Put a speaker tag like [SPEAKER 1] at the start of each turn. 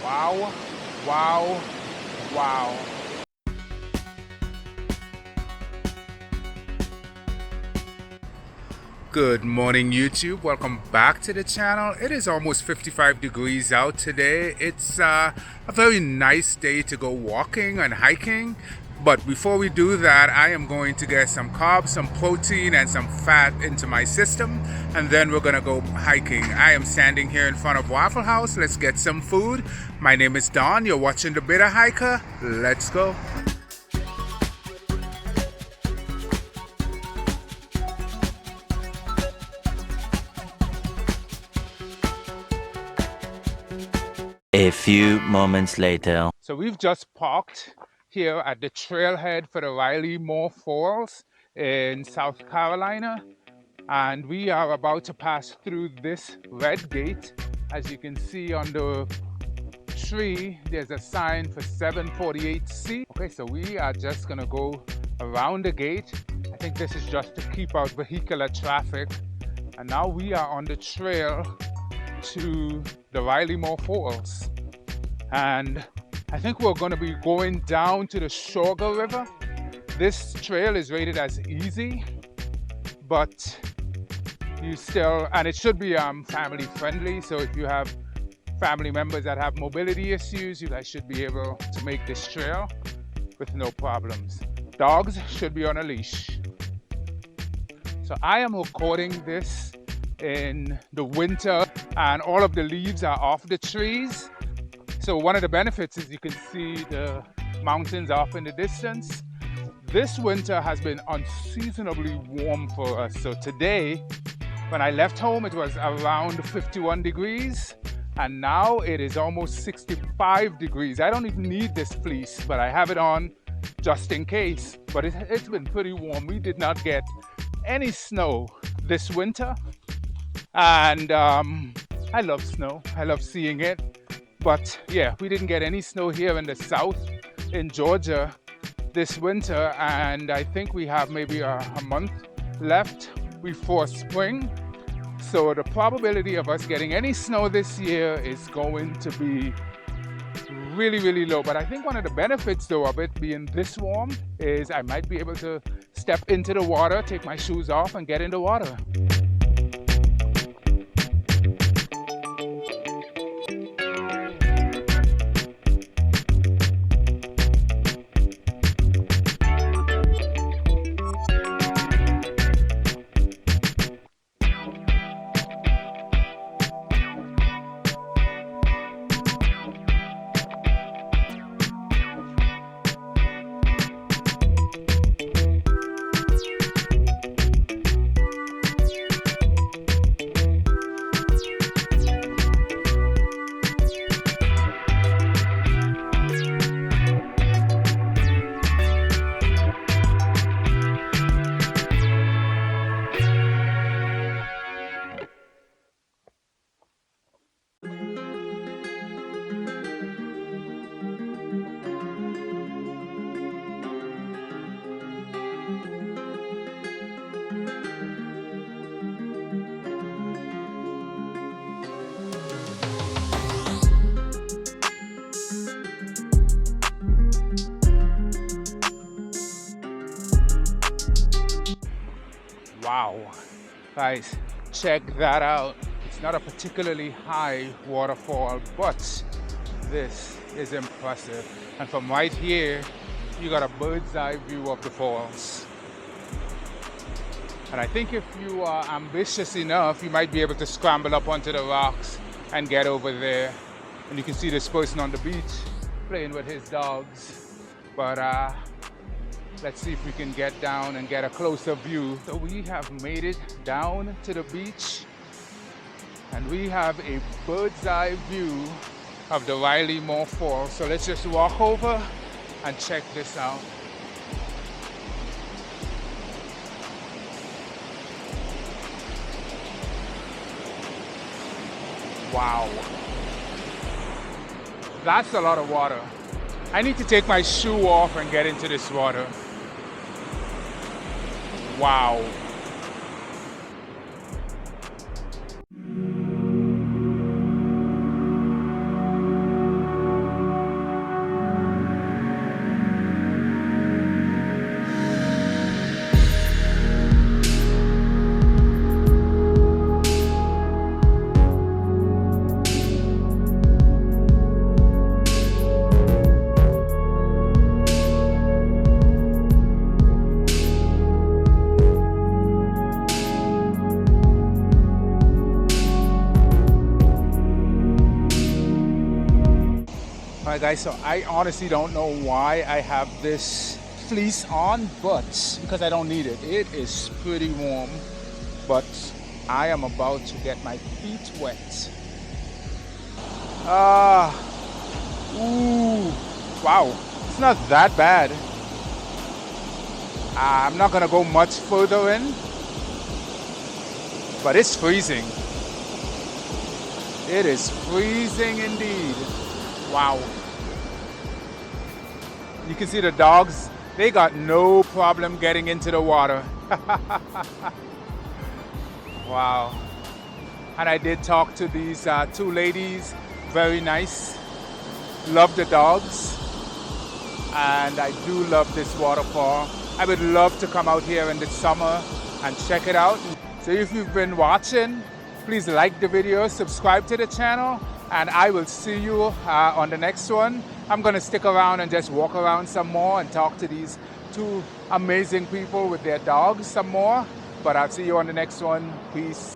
[SPEAKER 1] Wow, wow, wow. Good morning, YouTube. Welcome back to the channel. It is almost 55 degrees out today. It's a very nice day to go walking and hiking. But before we do that, I am going to get some carbs, some protein, and some fat into my system. And then we're going to go hiking. I am standing here in front of Waffle House. Let's get some food. My name is Don. You're watching The Bitter Hiker. Let's go.
[SPEAKER 2] A few moments later.
[SPEAKER 1] So we've just parked here at the trailhead for the Riley Moore Falls in South Carolina, and we are about to pass through this red gate. As you can see on the tree, there's a sign for 748C. Okay, so we are just gonna go around the gate. I think this is just to keep out vehicular traffic. And now we are on the trail to the Riley Moore Falls, and I think we're going to be going down to the Sugar River. This trail is rated as easy, but you still, and it should be family friendly, so if you have family members that have mobility issues, you guys should be able to make this trail with no problems. Dogs should be on a leash. So I am recording this in the winter and all of the leaves are off the trees. So one of the benefits is you can see the mountains off in the distance. This winter has been unseasonably warm for us. So today, when I left home, it was around 51 degrees and now it is almost 65 degrees. I don't even need this fleece, but I have it on just in case. But it's been pretty warm. We did not get any snow this winter. And I love snow. I love seeing it. But yeah, we didn't get any snow here in the south in Georgia this winter. And I think we have maybe a month left before spring. So the probability of us getting any snow this year is going to be really, really low. But I think one of the benefits though of it being this warm is I might be able to step into the water, take my shoes off and get in the water. Wow, guys, check that out. It's not a particularly high waterfall, but this is impressive. And from right here, you got a bird's eye view of the falls. And I think if you are ambitious enough, you might be able to scramble up onto the rocks and get over there. And you can see this person on the beach playing with his dogs. But let's see if we can get down and get a closer view. So we have made it down to the beach and we have a bird's eye view of the Riley Moore Falls. So let's just walk over and check this out. Wow. That's a lot of water. I need to take my shoe off and get into this water. Wow. Alright guys, so I honestly don't know why I have this fleece on, but because I don't need it. It is pretty warm, but I am about to get my feet wet. Ooh, wow, it's not that bad. I'm not gonna go much further in, but it's freezing. It is freezing indeed. Wow. You can see the dogs, they got no problem getting into the water. Wow. And I did talk to these two ladies, very nice. Love the dogs. And I do love this waterfall. I would love to come out here in the summer and check it out. So if you've been watching, please like the video, subscribe to the channel, and I will see you on the next one. I'm gonna stick around and just walk around some more and talk to these two amazing people with their dogs some more. But I'll see you on the next one. Peace.